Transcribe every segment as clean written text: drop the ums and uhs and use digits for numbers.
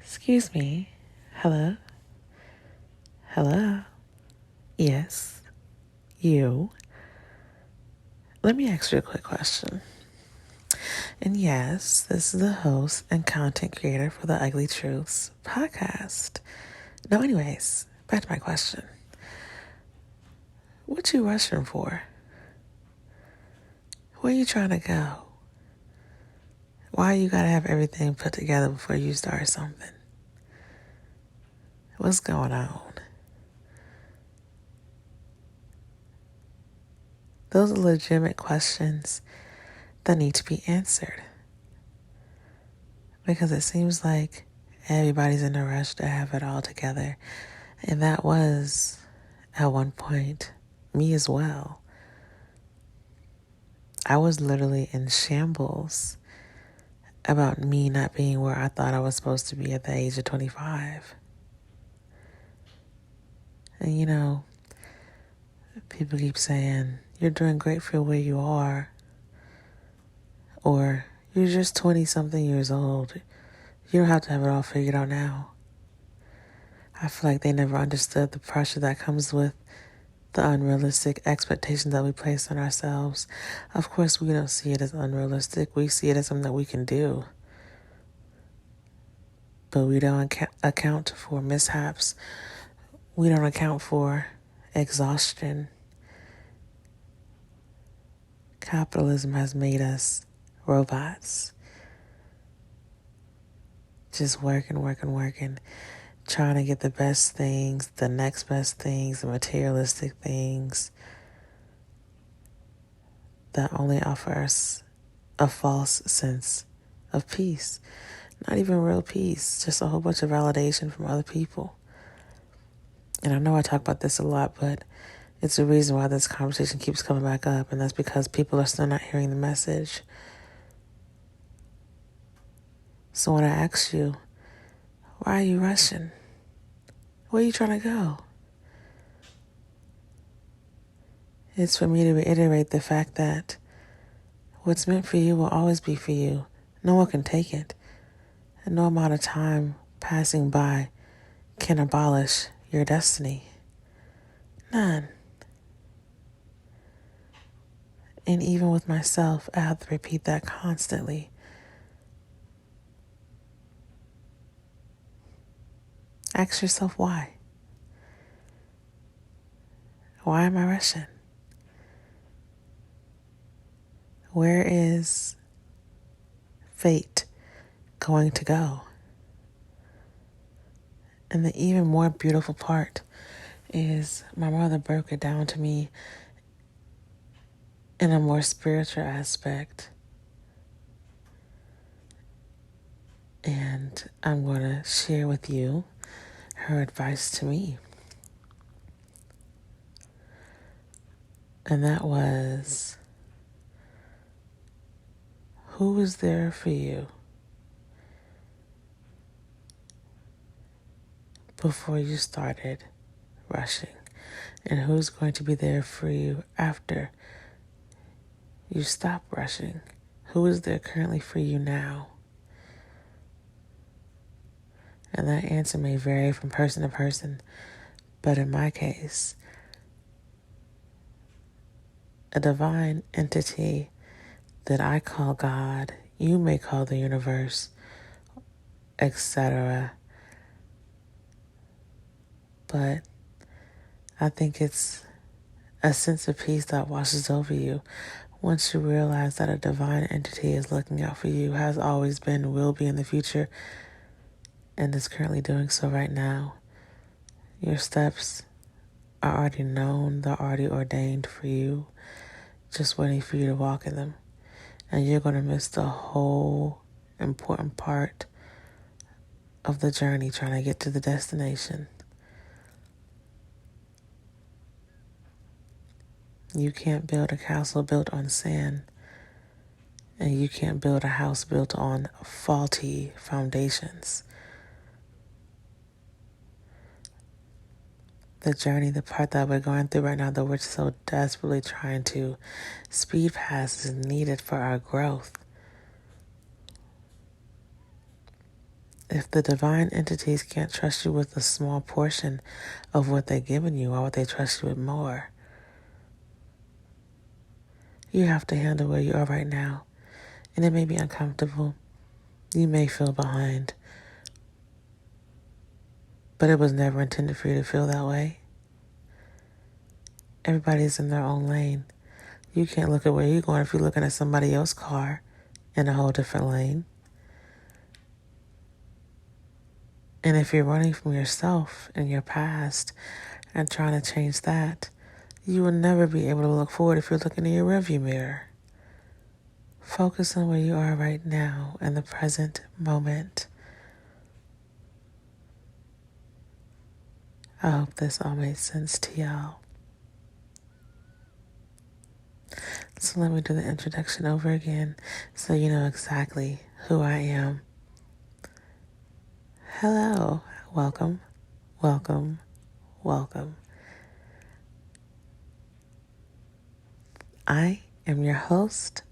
Excuse me. Hello? Hello? Yes, you. Let me ask you a quick question. And yes, this is the host and content creator for the Ugly Truths podcast. No, anyways, back to my question. What you rushing for? Where you trying to go? Why you gotta have everything put together before you start something? What's going on? Those are legitimate questions that need to be answered. Because it seems like everybody's in a rush to have it all together. And that was, at one point, me as well. I was literally in shambles about me not being where I thought I was supposed to be at the age of 25. And people keep saying, you're doing great for where you are. Or, you're just 20-something years old. You don't have to have it all figured out now. I feel like they never understood the pressure that comes with the unrealistic expectations that we place on ourselves. Of course, we don't see it as unrealistic. We see it as something that we can do. But we don't account for mishaps. We don't account for exhaustion. Capitalism has made us robots. Just working, trying to get the best things, the next best things, the materialistic things that only offer us a false sense of peace. Not even real peace, just a whole bunch of validation from other people. And I know I talk about this a lot, but it's the reason why this conversation keeps coming back up, and that's because people are still not hearing the message. So when I ask you, why are you rushing? Where are you trying to go? It's for me to reiterate the fact that what's meant for you will always be for you. No one can take it. And no amount of time passing by can abolish your destiny. None. And even with myself, I have to repeat that constantly. Ask yourself why. Why am I rushing? Where is fate going to go? And the even more beautiful part is my mother broke it down to me in a more spiritual aspect. And I'm going to share with you her advice to me. And that was, who was there for you before you started rushing? And who's going to be there for you after you stop rushing? Who is there currently for you now? And that answer may vary from person to person, but in my case, a divine entity that I call God, you may call the universe, etc. But I think it's a sense of peace that washes over you once you realize that a divine entity is looking out for you, has always been, will be in the future, and is currently doing so right now. Your steps are already known, they're already ordained for you, just waiting for you to walk in them. And you're going to miss the whole important part of the journey, trying to get to the destination. You can't build a castle built on sand, and you can't build a house built on faulty foundations. The journey, the part that we're going through right now that we're so desperately trying to speed past, is needed for our growth. If the divine entities can't trust you with a small portion of what they've given you, why would they trust you with more? You have to handle where you are right now. And it may be uncomfortable. You may feel behind. But it was never intended for you to feel that way. Everybody's in their own lane. You can't look at where you're going if you're looking at somebody else's car in a whole different lane. And if you're running from yourself and your past and trying to change that, you will never be able to look forward if you're looking in your rearview mirror. Focus on where you are right now in the present moment. I hope this all made sense to y'all. So let me do the introduction over again so you know exactly who I am. Hello, welcome, welcome, welcome. I am your host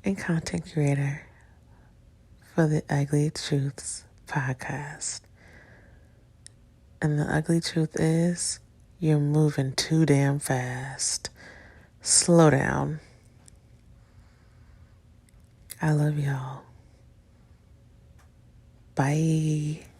and content creator for the Ugly Truths podcast. And the ugly truth is, you're moving too damn fast. Slow down. I love y'all. Bye.